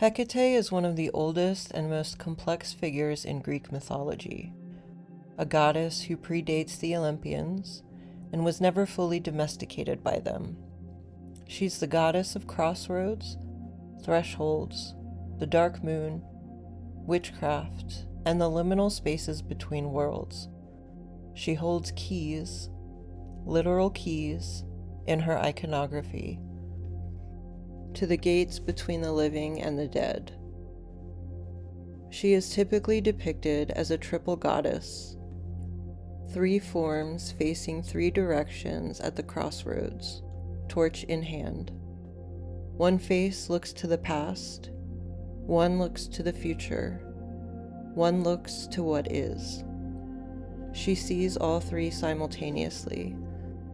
Hecate is one of the oldest and most complex figures in Greek mythology, a goddess who predates the Olympians and was never fully domesticated by them. She's the goddess of crossroads, thresholds, the dark moon, witchcraft, and the liminal spaces between worlds. She holds keys, literal keys, in her iconography, to the gates between the living and the dead. She is typically depicted as a triple goddess, three forms facing three directions at the crossroads, torch in hand. One face looks to the past, one looks to the future, one looks to what is. She sees all three simultaneously,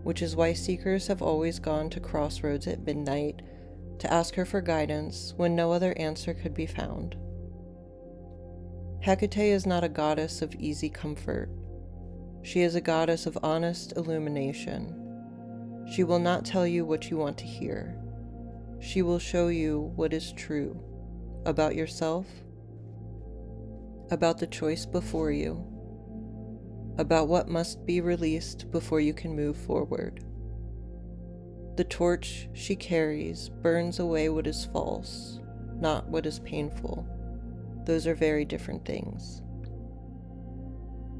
which is why seekers have always gone to Crossroads at midnight to ask her for guidance when no other answer could be found. Hecate is not a goddess of easy comfort. She is a goddess of honest illumination. She will not tell you what you want to hear. She will show you what is true about yourself, about the choice before you, about what must be released before you can move forward. The torch she carries burns away what is false, not what is painful. Those are very different things.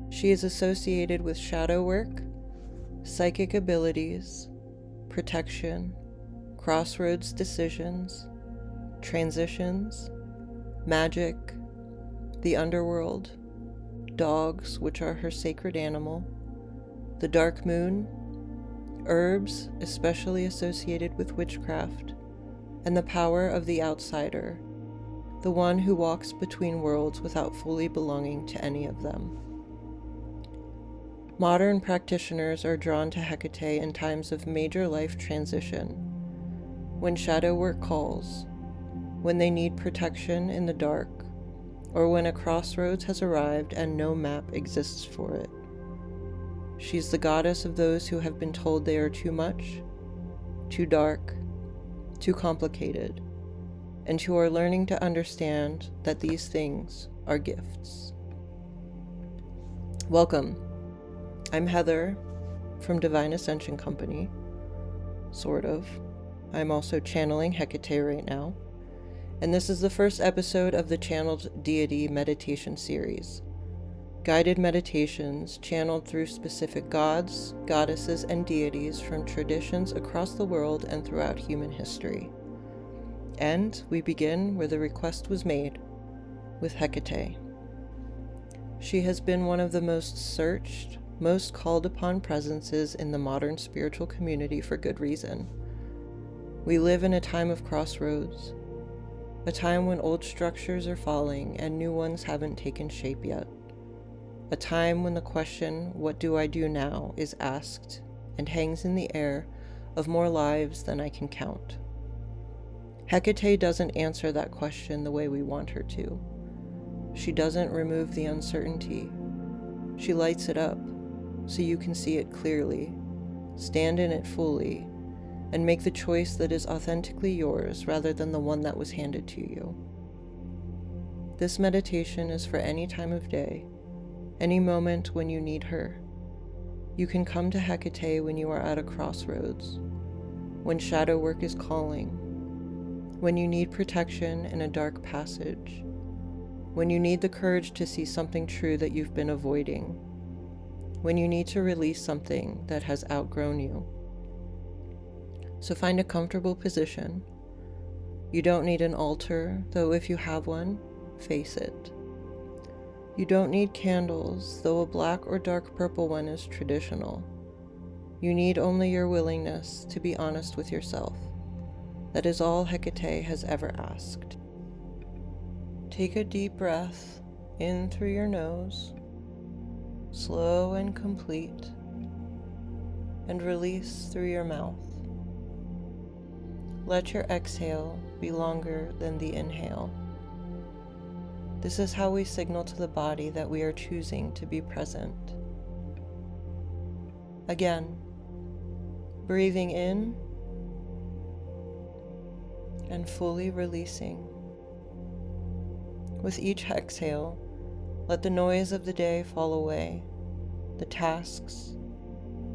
She is associated with shadow work, psychic abilities, protection, crossroads decisions, transitions, magic, the underworld, dogs, which are her sacred animal, the dark moon, herbs, especially associated with witchcraft, and the power of the outsider, the one who walks between worlds without fully belonging to any of them. Modern practitioners are drawn to Hecate in times of major life transition, when shadow work calls, when they need protection in the dark, or when a crossroads has arrived and no map exists for it. She's the goddess of those who have been told they are too much, too dark, too complicated, and who are learning to understand that these things are gifts. Welcome. I'm Heather from Divine Ascension Company, sort of. I'm also channeling Hecate right now, and this is the first episode of the Channeled Deity Meditation series. Guided meditations channeled through specific gods, goddesses, and deities from traditions across the world and throughout human history. And we begin where the request was made, with Hecate. She has been one of the most searched, most called upon presences in the modern spiritual community for good reason. We live in a time of crossroads, a time when old structures are falling and new ones haven't taken shape yet. A time when the question, what do I do now, is asked and hangs in the air of more lives than I can count. Hecate doesn't answer that question the way we want her to. She doesn't remove the uncertainty. She lights it up so you can see it clearly, stand in it fully, and make the choice that is authentically yours rather than the one that was handed to you. This meditation is for any time of day, any moment when you need her. You can come to Hecate when you are at a crossroads, when shadow work is calling, when you need protection in a dark passage, when you need the courage to see something true that you've been avoiding, when you need to release something that has outgrown you. So find a comfortable position. You don't need an altar, though if you have one, face it. You don't need candles, though a black or dark purple one is traditional. You need only your willingness to be honest with yourself. That is all Hecate has ever asked. Take a deep breath in through your nose, slow and complete, and release through your mouth. Let your exhale be longer than the inhale. This is how we signal to the body that we are choosing to be present. Again, breathing in and fully releasing. With each exhale, let the noise of the day fall away, the tasks,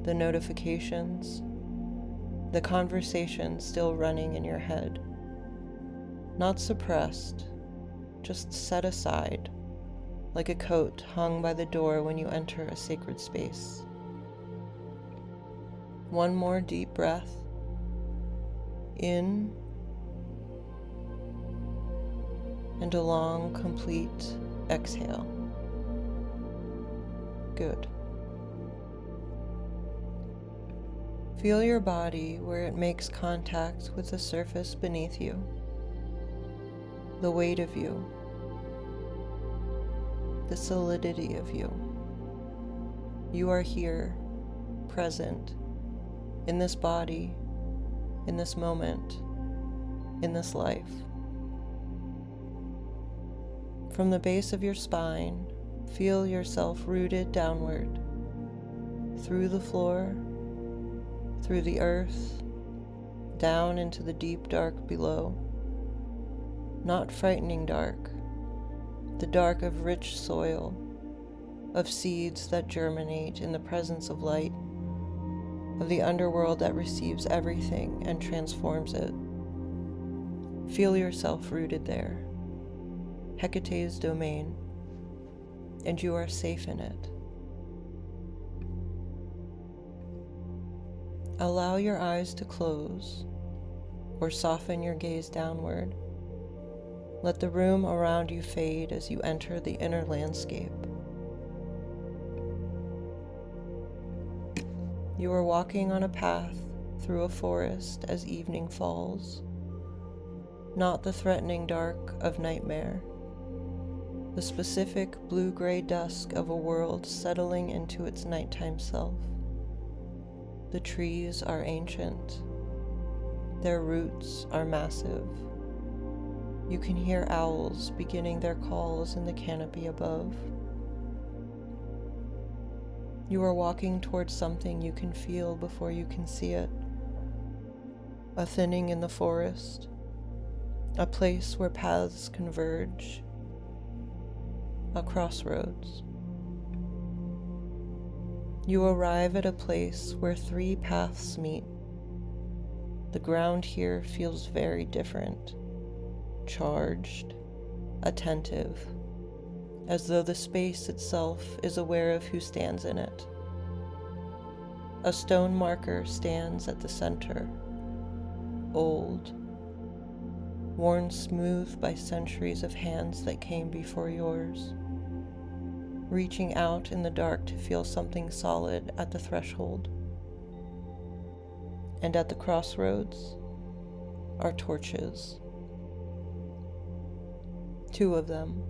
the notifications, the conversation still running in your head. Not suppressed, just set aside, like a coat hung by the door when you enter a sacred space. One more deep breath. In, and a long, complete exhale. Good. Feel your body where it makes contact with the surface beneath you, the weight of you, the solidity of you. You are here, present, in this body, in this moment, in this life. From the base of your spine, feel yourself rooted downward, through the floor, through the earth, down into the deep dark below. Not frightening dark, the dark of rich soil, of seeds that germinate in the presence of light, of the underworld that receives everything and transforms it. Feel yourself rooted there, Hecate's domain, and you are safe in it. Allow your eyes to close or soften your gaze downward. Let the room around you fade as you enter the inner landscape. You are walking on a path through a forest as evening falls, not the threatening dark of nightmare, the specific blue-gray dusk of a world settling into its nighttime self. The trees are ancient. Their roots are massive. You can hear owls beginning their calls in the canopy above. You are walking towards something you can feel before you can see it. A thinning in the forest, a place where paths converge, a crossroads. You arrive at a place where 3 paths meet. The ground here feels very different, charged, attentive, as though the space itself is aware of who stands in it. A stone marker stands at the center, old, worn smooth by centuries of hands that came before yours, reaching out in the dark to feel something solid at the threshold. And at the crossroads are torches. 2 of them,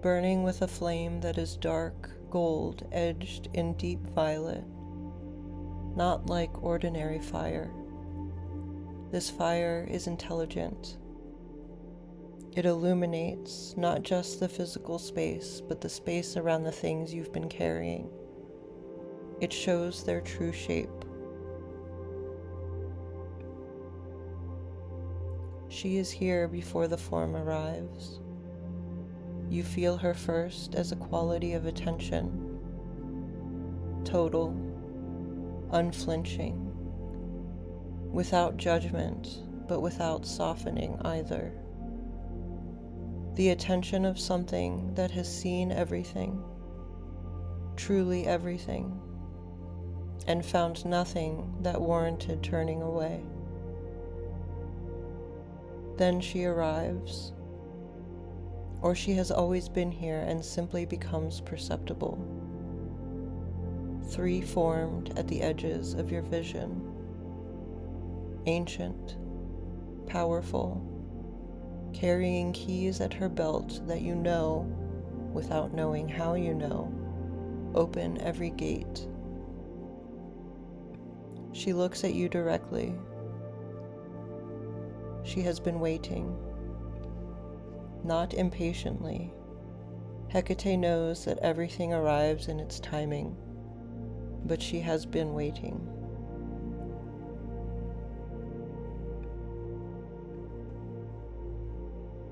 burning with a flame that is dark gold edged in deep violet, not like ordinary fire. This fire is intelligent. It illuminates not just the physical space, but the space around the things you've been carrying. It shows their true shape. She is here before the form arrives. You feel her first as a quality of attention, total, unflinching, without judgment, but without softening either. The attention of something that has seen everything, truly everything, and found nothing that warranted turning away. Then she arrives, or she has always been here and simply becomes perceptible. 3 formed at the edges of your vision. Ancient, powerful, carrying keys at her belt that you know, without knowing how you know, open every gate. She looks at you directly. She has been waiting, not impatiently. Hecate knows that everything arrives in its timing, but she has been waiting.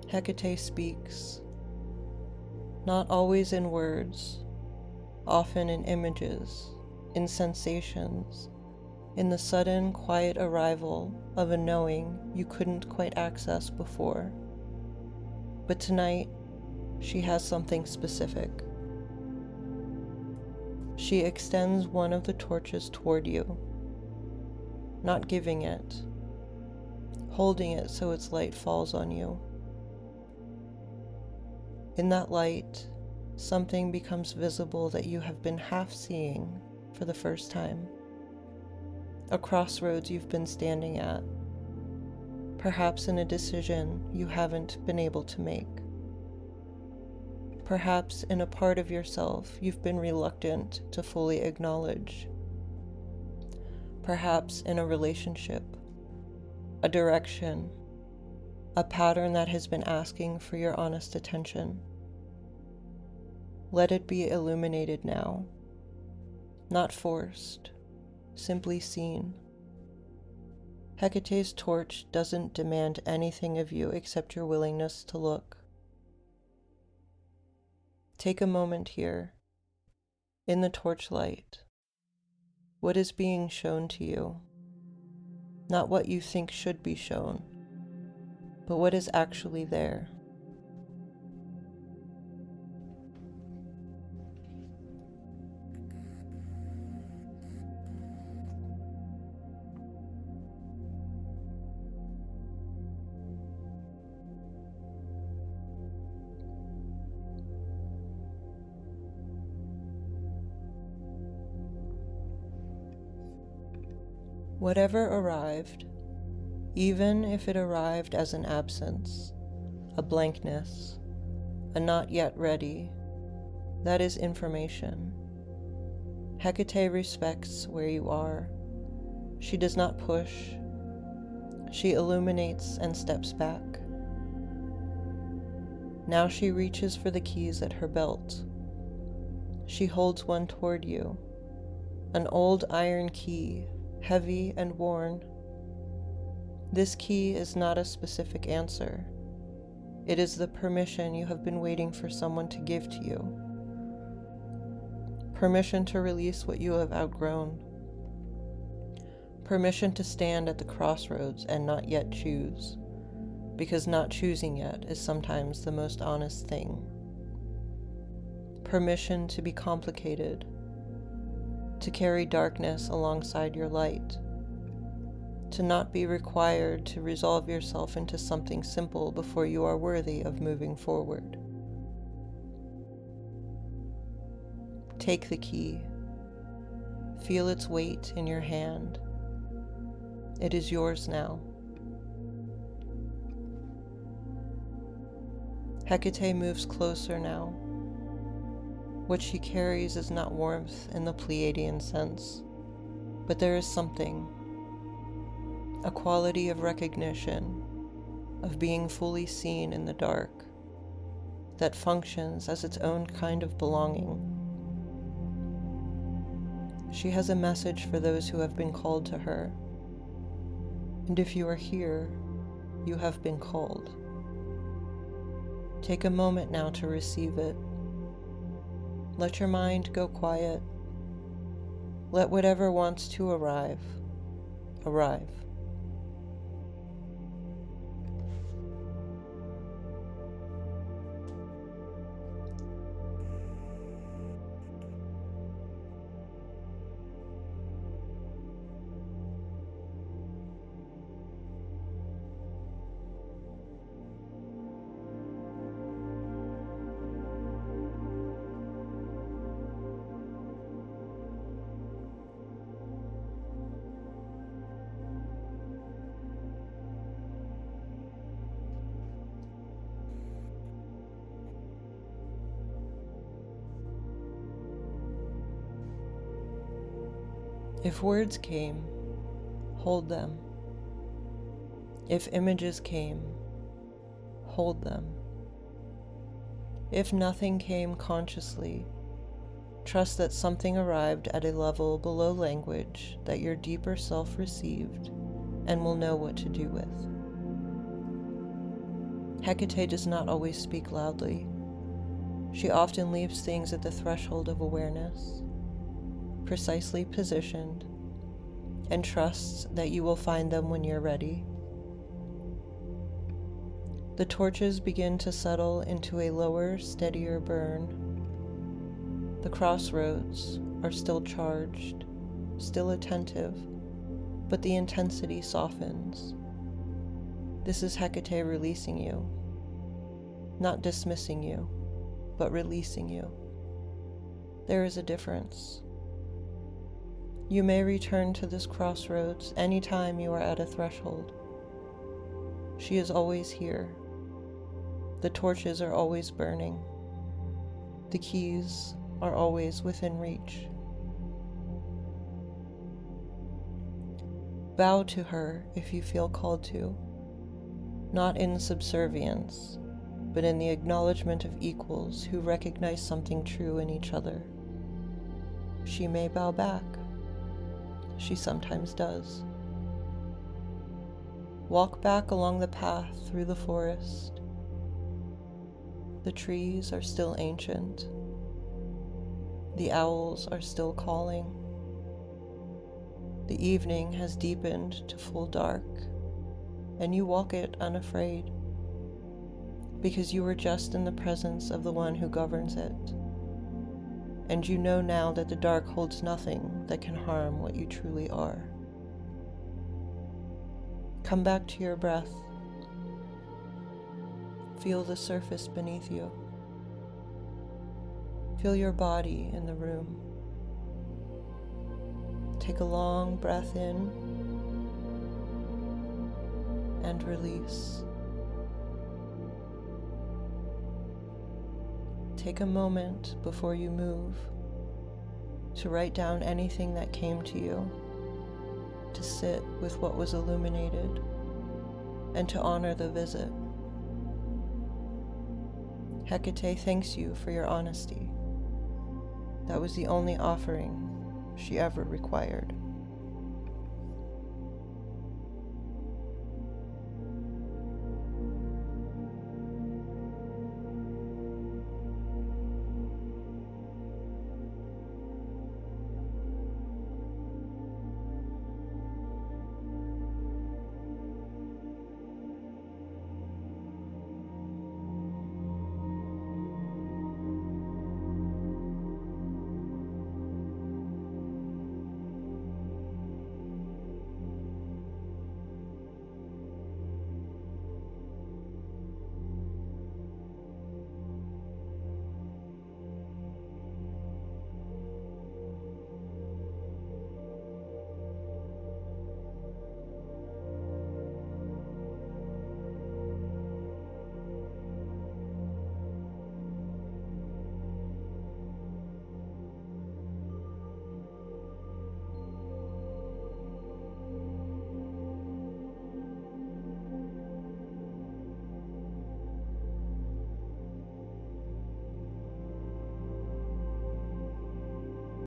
Hecate speaks, not always in words, often in images, in sensations, in the sudden, quiet arrival of a knowing you couldn't quite access before. But tonight, she has something specific. She extends one of the torches toward you, not giving it, holding it so its light falls on you. In that light, something becomes visible that you have been half seeing for the first time. A crossroads you've been standing at, perhaps in a decision you haven't been able to make. Perhaps in a part of yourself you've been reluctant to fully acknowledge. Perhaps in a relationship, a direction, a pattern that has been asking for your honest attention. Let it be illuminated now, not forced, simply seen. Hecate's torch doesn't demand anything of you except your willingness to look. Take a moment here, in the torchlight. What is being shown to you? Not what you think should be shown, but what is actually there. Whatever arrived, even if it arrived as an absence, a blankness, a not yet ready, that is information. Hecate respects where you are. She does not push. She illuminates and steps back. Now she reaches for the keys at her belt. She holds one toward you, an old iron key, heavy and worn. This key is not a specific answer. It is the permission you have been waiting for someone to give to you. Permission to release what you have outgrown. Permission to stand at the crossroads and not yet choose, because not choosing yet is sometimes the most honest thing. Permission to be complicated, to carry darkness alongside your light, to not be required to resolve yourself into something simple before you are worthy of moving forward. Take the key. Feel its weight in your hand. It is yours now. Hecate moves closer now. What she carries is not warmth in the Pleiadian sense, but there is something, a quality of recognition, of being fully seen in the dark, that functions as its own kind of belonging. She has a message for those who have been called to her, and if you are here, you have been called. Take a moment now to receive it. Let your mind go quiet. Let whatever wants to arrive, arrive. If words came, hold them. If images came, hold them. If nothing came consciously, trust that something arrived at a level below language that your deeper self received and will know what to do with. Hecate does not always speak loudly. She often leaves things at the threshold of awareness, precisely positioned, and trusts that you will find them when you're ready. The torches begin to settle into a lower, steadier burn. The crossroads are still charged, still attentive, but the intensity softens. This is Hecate releasing you, not dismissing you, but releasing you. There is a difference. You may return to this crossroads anytime you are at a threshold. She is always here. The torches are always burning. The keys are always within reach. Bow to her if you feel called to, not in subservience, but in the acknowledgement of equals who recognize something true in each other. She may bow back. She sometimes does. Walk back along the path through the forest. The trees are still ancient. The owls are still calling. The evening has deepened to full dark, and you walk it unafraid, because you were just in the presence of the one who governs it, and you know now that the dark holds nothing that can harm what you truly are. Come back to your breath. Feel the surface beneath you. Feel your body in the room. Take a long breath in and release. Take a moment before you move to write down anything that came to you, to sit with what was illuminated, and to honor the visit. Hecate thanks you for your honesty. That was the only offering she ever required.